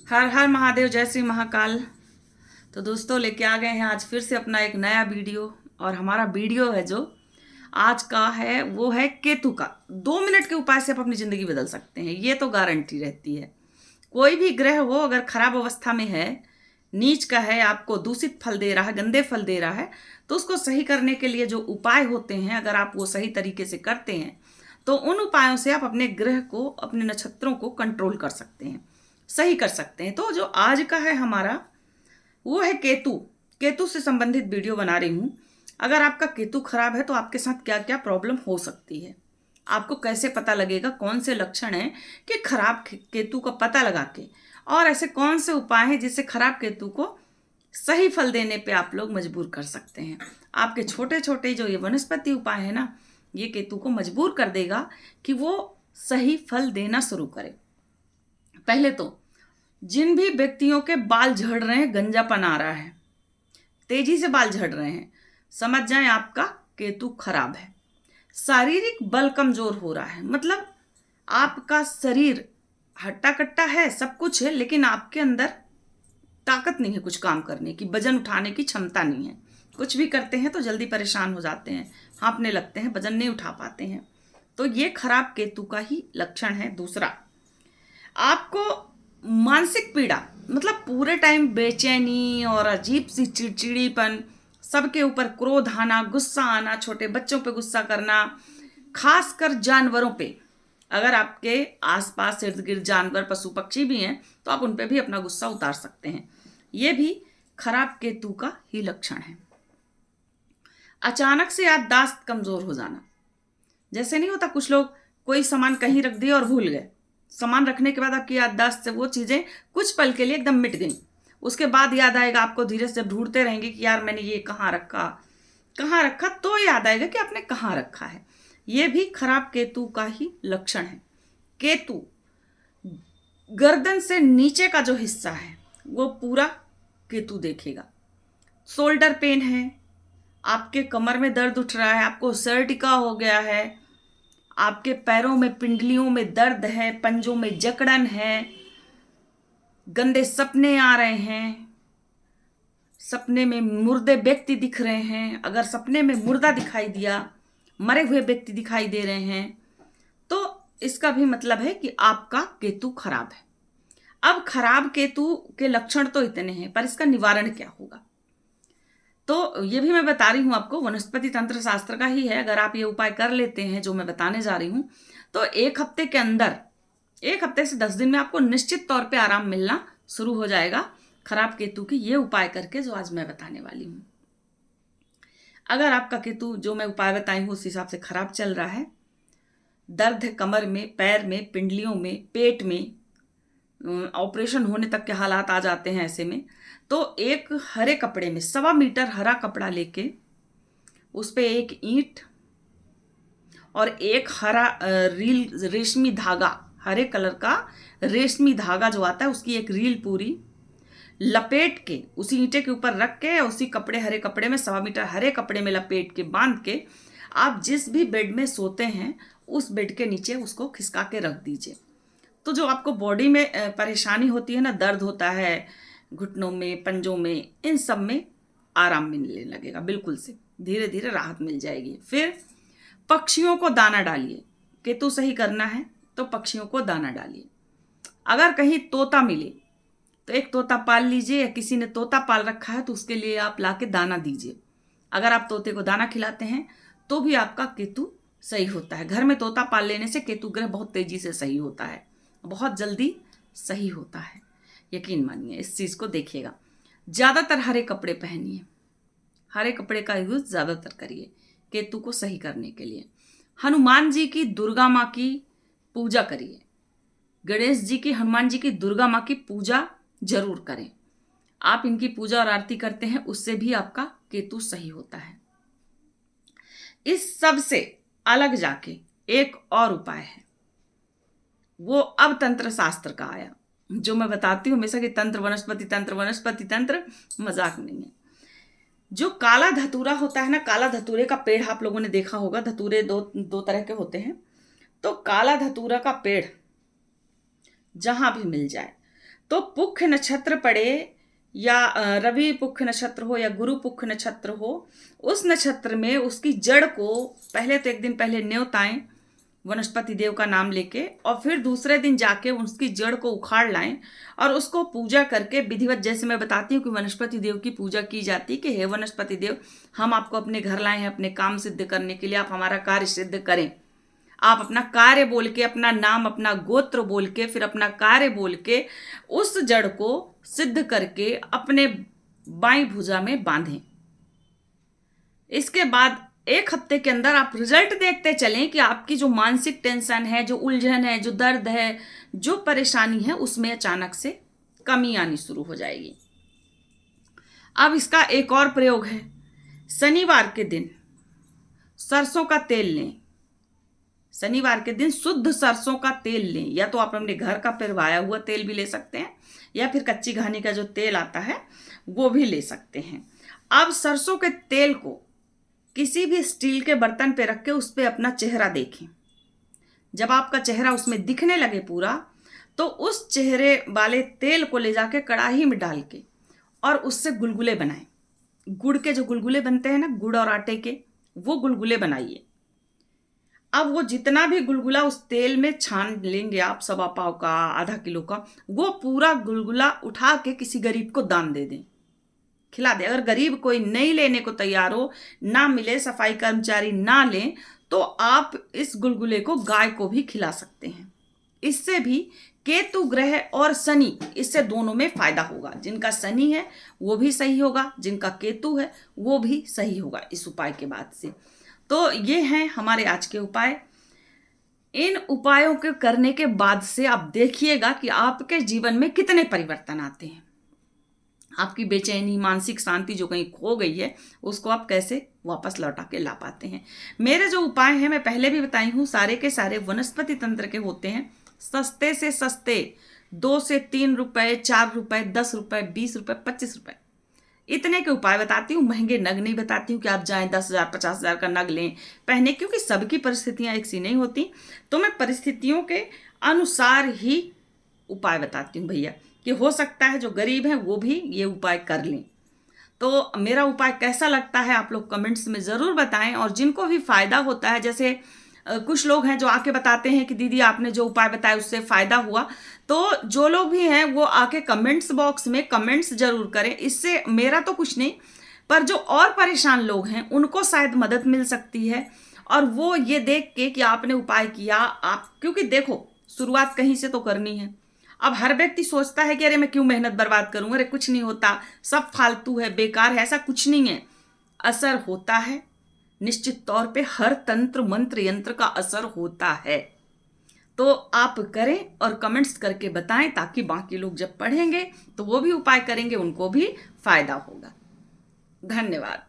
हर हर महादेव, जय श्री महाकाल। तो दोस्तों, लेके आ गए हैं आज फिर से अपना एक नया वीडियो। और हमारा वीडियो है जो आज का है वो है केतु का। 2 मिनट के उपाय से आप अपनी जिंदगी बदल सकते हैं, ये तो गारंटी रहती है। कोई भी ग्रह हो अगर खराब अवस्था में है, नीच का है, आपको दूषित फल दे रहा है, गंदे फल दे रहा है, तो उसको सही करने के लिए जो उपाय होते हैं, अगर आप वो सही तरीके से करते हैं तो उन उपायों से आप अपने ग्रह को, अपने नक्षत्रों को कंट्रोल कर सकते हैं, सही कर सकते हैं। तो जो आज का है हमारा वो है केतु। केतु से संबंधित वीडियो बना रही हूँ। अगर आपका केतु खराब है तो आपके साथ क्या क्या प्रॉब्लम हो सकती है, आपको कैसे पता लगेगा, कौन से लक्षण हैं कि खराब केतु का पता लगा के, और ऐसे कौन से उपाय हैं जिससे खराब केतु को सही फल देने पे आप लोग मजबूर कर सकते हैं। आपके छोटे छोटे जो ये वनस्पति उपाय है ना, ये केतु को मजबूर कर देगा कि वो सही फल देना शुरू करे। पहले तो जिन भी व्यक्तियों के बाल झड़ रहे हैं, गंजापन आ रहा है, तेजी से बाल झड़ रहे हैं, समझ जाएं आपका केतु खराब है। शारीरिक बल कमजोर हो रहा है, मतलब आपका शरीर हट्टा कट्टा है, सब कुछ है, लेकिन आपके अंदर ताकत नहीं है कुछ काम करने की, वजन उठाने की क्षमता नहीं है। कुछ भी करते हैं तो जल्दी परेशान हो जाते हैं, हाँफने लगते हैं, वजन नहीं उठा पाते हैं। तो ये खराब केतु का ही लक्षण है। दूसरा, आपको मानसिक पीड़ा, मतलब पूरे टाइम बेचैनी और अजीब सी चिड़चिड़ीपन, सबके ऊपर क्रोध आना, गुस्सा आना, छोटे बच्चों पे गुस्सा करना, खासकर जानवरों पे। अगर आपके आसपास इर्द गिर्द जानवर, पशु पक्षी भी हैं तो आप उन पे भी अपना गुस्सा उतार सकते हैं। ये भी खराब केतु का ही लक्षण है। अचानक से याददाश्त कमजोर हो जाना, जैसे नहीं होता कुछ लोग कोई सामान कहीं रख दिया और भूल गए, सामान रखने के बाद आपकी याददाश्त से वो चीजें कुछ पल के लिए एकदम मिट गई, उसके बाद याद आएगा आपको, धीरे से ढूंढते रहेंगे कि यार मैंने ये कहाँ रखा, कहाँ रखा, तो याद आएगा कि आपने कहाँ रखा है। ये भी खराब केतु का ही लक्षण है। केतु गर्दन से नीचे का जो हिस्सा है वो पूरा केतु देखेगा। शोल्डर पेन है, आपके कमर में दर्द उठ रहा है, आपको सर्टिका हो गया है, आपके पैरों में, पिंडलियों में दर्द है, पंजों में जकड़न है, गंदे सपने आ रहे हैं, सपने में मुर्दे व्यक्ति दिख रहे हैं, अगर सपने में मुर्दा दिखाई दिया, मरे हुए व्यक्ति दिखाई दे रहे हैं, तो इसका भी मतलब है कि आपका केतु खराब है। अब खराब केतु के लक्षण तो इतने हैं, पर इसका निवारण क्या होगा, तो ये भी मैं बता रही हूँ आपको, वनस्पति तंत्र शास्त्र का ही है। अगर आप ये उपाय कर लेते हैं जो मैं बताने जा रही हूँ, तो 1 हफ्ते के अंदर, 1 हफ्ते से 10 दिन में आपको निश्चित तौर पे आराम मिलना शुरू हो जाएगा खराब केतु की ये उपाय करके जो आज मैं बताने वाली हूँ। अगर आपका केतु जो मैं उपाय बताई हूँ उस हिसाब से खराब चल रहा है, दर्द है कमर में, पैर में, पिंडलियों में, पेट में, ऑपरेशन होने तक के हालात आ जाते हैं ऐसे में, तो एक हरे कपड़े में 1.25 मीटर हरा कपड़ा लेके उस पे एक ईंट और एक हरा रील, रेशमी धागा, हरे कलर का रेशमी धागा जो आता है उसकी एक रील पूरी लपेट के उसी ईंटे के ऊपर रख के, उसी कपड़े, हरे कपड़े में, 1.25 मीटर हरे कपड़े में लपेट के बांध के आप जिस भी बेड में सोते हैं उस बेड के नीचे उसको खिसका के रख दीजिए। तो जो आपको बॉडी में परेशानी होती है ना, दर्द होता है घुटनों में, पंजों में, इन सब में आराम मिलने लगेगा, बिल्कुल से धीरे धीरे राहत मिल जाएगी। फिर पक्षियों को दाना डालिए, केतु सही करना है तो पक्षियों को दाना डालिए। अगर कहीं तोता मिले तो एक तोता पाल लीजिए, या किसी ने तोता पाल रखा है तो उसके लिए आप लाके दाना दीजिए। अगर आप तोते को दाना खिलाते हैं तो भी आपका केतु सही होता है। घर में तोता पाल लेने से केतु ग्रह बहुत तेजी से सही होता है, बहुत जल्दी सही होता है, यकीन मानिए, इस चीज को देखिएगा। ज्यादातर हरे कपड़े पहनिए, हरे कपड़े का यूज ज्यादातर करिए केतु को सही करने के लिए। हनुमान जी की, दुर्गा माँ की पूजा करिए, गणेश जी की, हनुमान जी की, दुर्गा माँ की पूजा जरूर करें। आप इनकी पूजा और आरती करते हैं उससे भी आपका केतु सही होता है। इस सब से अलग जाके एक और उपाय है, वो अब तंत्र शास्त्र का आया, जो मैं बताती हूँ हमेशा कि तंत्र वनस्पति तंत्र, वनस्पति तंत्र मजाक नहीं है। जो काला धतूरा होता है ना, काला धतूरे का पेड़ आप लोगों ने देखा होगा, धतूरे दो तरह के होते हैं। तो काला धतूरा का पेड़ जहां भी मिल जाए तो पुख्य नक्षत्र पड़े या रवि पुख्य नक्षत्र हो या गुरु पुख्य नक्षत्र हो, उस नक्षत्र में उसकी जड़ को पहले तो एक दिन पहले न्योताएं वनस्पति देव का नाम लेके, और फिर दूसरे दिन जाके उसकी जड़ को उखाड़ लाएं और उसको पूजा करके विधिवत, जैसे मैं बताती हूँ कि वनस्पति देव की पूजा की जाती है कि हे वनस्पति देव, हम आपको अपने घर लाए हैं अपने काम सिद्ध करने के लिए, आप हमारा कार्य सिद्ध करें। आप अपना कार्य बोल के, अपना नाम, अपना गोत्र बोल के, फिर अपना कार्य बोल के उस जड़ को सिद्ध करके अपने बाईं भुजा में बांधें। इसके बाद 1 हफ्ते के अंदर आप रिजल्ट देखते चलें कि आपकी जो मानसिक टेंशन है, जो उलझन है, जो दर्द है, जो परेशानी है, उसमें अचानक से कमी आनी शुरू हो जाएगी। अब इसका एक और प्रयोग है। शनिवार के दिन सरसों का तेल लें। शनिवार के दिन शुद्ध सरसों का तेल लें, या तो आप अपने घर का पिरवाया हुआ तेल भी ले सकते हैं या फिर कच्ची घानी का जो तेल आता है वो भी ले सकते हैं। अब सरसों के तेल को किसी भी स्टील के बर्तन पे रख के उस पर अपना चेहरा देखें। जब आपका चेहरा उसमें दिखने लगे पूरा, तो उस चेहरे वाले तेल को ले जाके कढ़ाई में डाल के और उससे गुलगुले बनाएं। गुड़ के जो गुलगुले बनते हैं ना, गुड़ और आटे के, वो गुलगुले बनाइए। अब वो जितना भी गुलगुला उस तेल में छान लेंगे आप, 1.25 पाव का, आधा किलो का, वो पूरा गुलगुला उठा के किसी गरीब को दान दे दें, खिला दे। अगर गरीब कोई नहीं लेने को तैयार हो, ना मिले, सफाई कर्मचारी ना लें, तो आप इस गुलगुले को गाय को भी खिला सकते हैं। इससे भी केतु ग्रह और शनि, इससे दोनों में फायदा होगा। जिनका शनि है वो भी सही होगा, जिनका केतु है वो भी सही होगा इस उपाय के बाद से। तो ये हैं हमारे आज के उपाय। इन उपायों के करने के बाद से आप देखिएगा कि आपके जीवन में कितने परिवर्तन आते हैं। आपकी बेचैनी, मानसिक शांति जो कहीं खो गई है, उसको आप कैसे वापस लौटा के ला पाते हैं। मेरे जो उपाय हैं, मैं पहले भी बताई हूँ, सारे के सारे वनस्पति तंत्र के होते हैं। सस्ते से सस्ते 2 से 3 रुपए, 4 रुपए, 10 रुपए, 20 रुपए, 25 रुपए, इतने के उपाय बताती हूँ। महंगे नग नहीं बताती हूँ कि आप जाएं 10,000 50,000 का नग लें पहने, क्योंकि सबकी परिस्थितियाँ एक सी नहीं होती। तो मैं परिस्थितियों के अनुसार ही उपाय बताती हूँ भैया, कि हो सकता है जो गरीब हैं वो भी ये उपाय कर लें। तो मेरा उपाय कैसा लगता है आप लोग कमेंट्स में ज़रूर बताएं। और जिनको भी फ़ायदा होता है, जैसे कुछ लोग हैं जो आके बताते हैं कि दीदी आपने जो उपाय बताया उससे फ़ायदा हुआ, तो जो लोग भी हैं वो आके कमेंट्स बॉक्स में कमेंट्स ज़रूर करें। इससे मेरा तो कुछ नहीं, पर जो और परेशान लोग हैं उनको शायद मदद मिल सकती है। और वो ये देख के कि आपने उपाय किया, आप, क्योंकि देखो शुरुआत कहीं से तो करनी है। अब हर व्यक्ति सोचता है कि अरे मैं क्यों मेहनत बर्बाद करूँ, अरे कुछ नहीं होता, सब फालतू है, बेकार है। ऐसा कुछ नहीं है, असर होता है। निश्चित तौर पे हर तंत्र मंत्र यंत्र का असर होता है। तो आप करें और कमेंट्स करके बताएं, ताकि बाकी लोग जब पढ़ेंगे तो वो भी उपाय करेंगे, उनको भी फायदा होगा। धन्यवाद।